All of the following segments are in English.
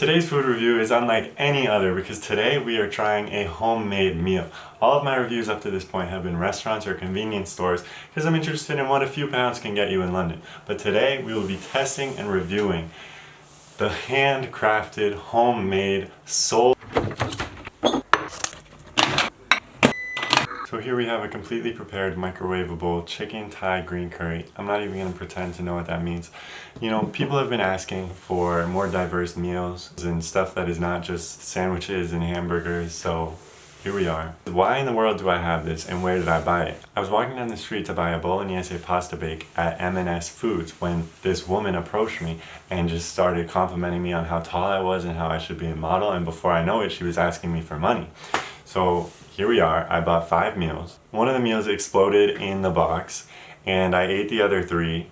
Today's food review is unlike any other because today we are trying a homemade meal. All of my reviews up to this point have been restaurants or convenience stores because I'm interested in what a few pounds can get you in London. But today we will be testing and reviewing the handcrafted, homemade, soul. So here we have a completely prepared microwavable chicken Thai green curry. I'm not even going to pretend to know what that means. You know, people have been asking for more diverse meals and stuff that is not just sandwiches and hamburgers, so here we are. Why in the world do I have this and where did I buy it? I was walking down the street to buy a bolognese pasta bake at M&S Foods when this woman approached me and just started complimenting me on how tall I was and how I should be a model, and before I know it, she was asking me for money. So here we are. I bought 5 meals. One of the meals exploded in the box and I ate the other 3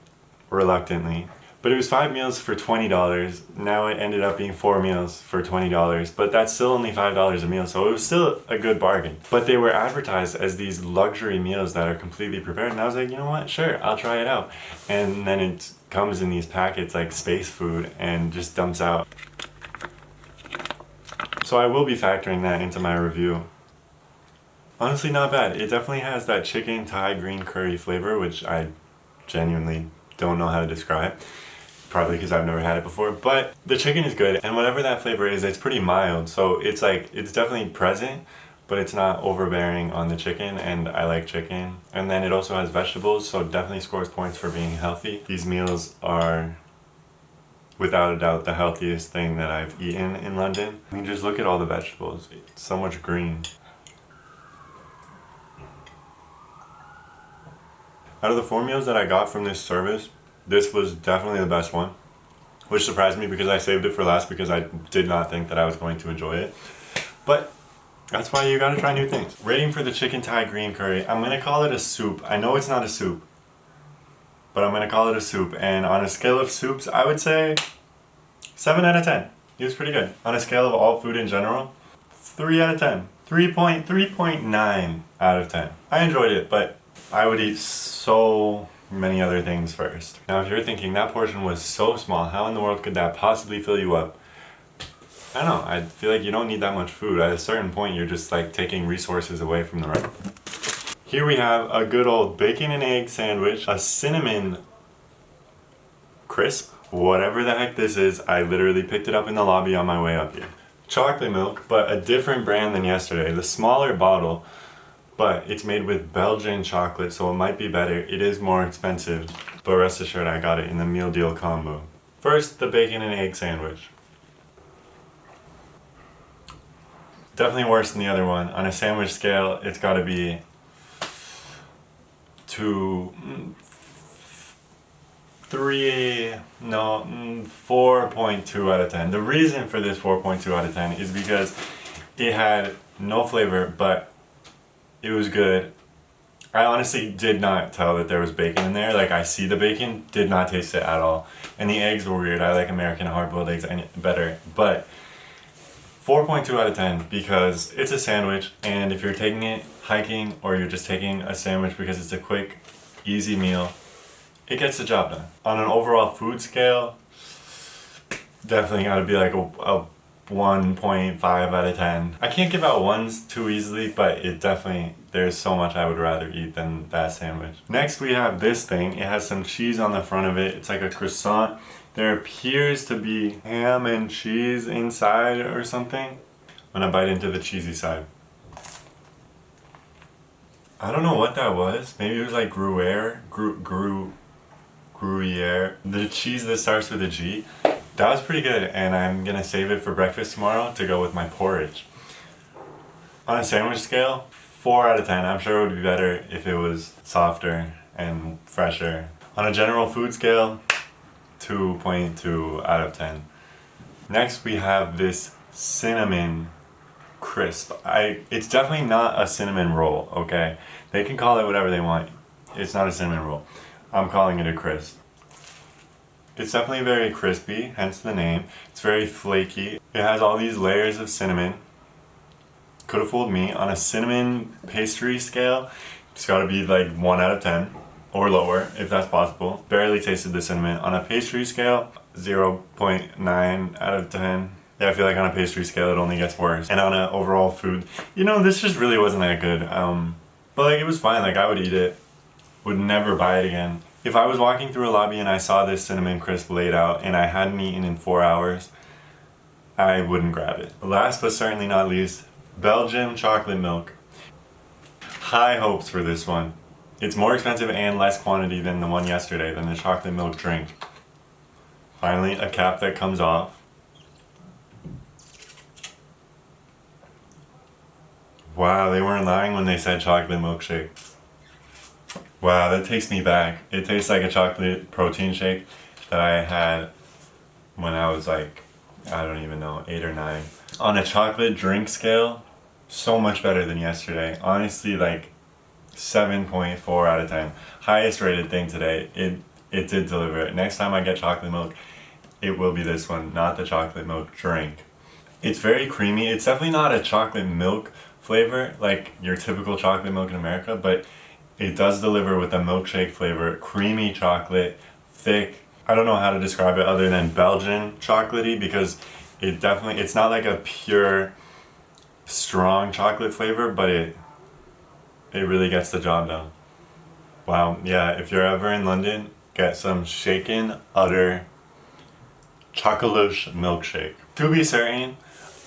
reluctantly. But it was 5 meals for $20. Now it ended up being 4 meals for $20, but that's still only $5 a meal, so it was still a good bargain. But they were advertised as these luxury meals that are completely prepared, and I was like, you know what, sure, I'll try it out. And then it comes in these packets like space food and just dumps out. So I will be factoring that into my review. Honestly, not bad. It definitely has that chicken Thai green curry flavor, which I genuinely don't know how to describe. Probably because I've never had it before, but the chicken is good, and whatever that flavor is, it's pretty mild. So it's definitely present, but it's not overbearing on the chicken, and I like chicken. And then it also has vegetables, so definitely scores points for being healthy. These meals are without a doubt the healthiest thing that I've eaten in London. I mean, just look at all the vegetables. It's so much green. Out of the 4 meals that I got from this service, this was definitely the best one, which surprised me because I saved it for last because I did not think that I was going to enjoy it. But that's why you gotta try new things. Rating for the chicken Thai green curry, I'm gonna call it a soup. I know it's not a soup, but I'm gonna call it a soup. And on a scale of soups, I would say 7 out of 10. It was pretty good. On a scale of all food in general, 3 out of 10. 3.9 out of 10. I enjoyed it, but I would eat so many other things first. Now if you're thinking that portion was so small, how in the world could that possibly fill you up? I don't know, I feel like you don't need that much food. At a certain point you're just like taking resources away from the rest. Here we have a good old bacon and egg sandwich, a cinnamon crisp, whatever the heck this is. I literally picked it up in the lobby on my way up here. Chocolate milk, but a different brand than yesterday. The smaller bottle, but it's made with Belgian chocolate, so it might be better. It is more expensive, but rest assured I got it in the meal deal combo. First, the bacon and egg sandwich. Definitely worse than the other one. On a sandwich scale, it's gotta be 4.2 out of 10. The reason for this 4.2 out of 10 is because it had no flavor, but it was good. I honestly did not tell that there was bacon in there. Like, I see the bacon, did not taste it at all. And the eggs were weird. I like American hard-boiled eggs better. But 4.2 out of 10 because it's a sandwich, and if you're taking it hiking or you're just taking a sandwich because it's a quick, easy meal, it gets the job done. On an overall food scale, definitely gotta be like a 1.5 out of 10. I can't give out 1s too easily, but it definitely, there's so much I would rather eat than that sandwich. Next we have this thing. It has some cheese on the front of it. It's like a croissant. There appears to be ham and cheese inside or something. When I bite into the cheesy side, I don't know what that was. Maybe it was like Gruyere. Gruyere. The cheese that starts with a G. That was pretty good, and I'm gonna save it for breakfast tomorrow to go with my porridge. On a sandwich scale, 4 out of 10. I'm sure it would be better if it was softer and fresher. On a general food scale, 2.2 out of 10. Next we have this cinnamon crisp. It's definitely not a cinnamon roll, okay? They can call it whatever they want. It's not a cinnamon roll. I'm calling it a crisp. It's definitely very crispy, hence the name. It's very flaky. It has all these layers of cinnamon. Could have fooled me. On a cinnamon pastry scale, it's gotta be like 1 out of 10. Or lower, if that's possible. Barely tasted the cinnamon. On a pastry scale, 0.9 out of 10. Yeah, I feel like on a pastry scale it only gets worse. And on an overall food, this just really wasn't that good. But like it was fine, like I would eat it. Would never buy it again. If I was walking through a lobby and I saw this cinnamon crisp laid out and I hadn't eaten in 4 hours, I wouldn't grab it. Last but certainly not least, Belgium chocolate milk. High hopes for this one. It's more expensive and less quantity than the one yesterday, than the chocolate milk drink. Finally, a cap that comes off. Wow, they weren't lying when they said chocolate milkshake. Wow, that takes me back. It tastes like a chocolate protein shake that I had when I was like, I don't even know, 8 or 9. On a chocolate drink scale, so much better than yesterday. Honestly, like 7.4 out of 10. Highest rated thing today. It did deliver it. Next time I get chocolate milk, it will be this one, not the chocolate milk drink. It's very creamy. It's definitely not a chocolate milk flavor like your typical chocolate milk in America, but it does deliver with a milkshake flavor, creamy chocolate, thick. I don't know how to describe it other than Belgian chocolatey, because it's not like a pure strong chocolate flavor, but it really gets the job done. Wow, yeah, if you're ever in London, get some shaken udder chocolate milkshake. To be certain,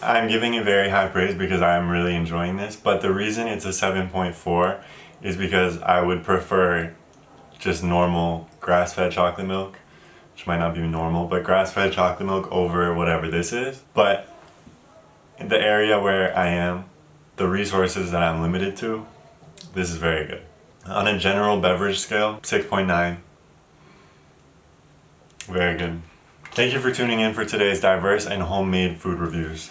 I'm giving it very high praise because I'm really enjoying this, but the reason it's a 7.4 is because I would prefer just normal grass-fed chocolate milk, which might not be normal, but grass-fed chocolate milk over whatever this is. But in the area where I am, the resources that I'm limited to, this is very good. On a general beverage scale, 6.9. Very good. Thank you for tuning in for today's diverse and homemade food reviews.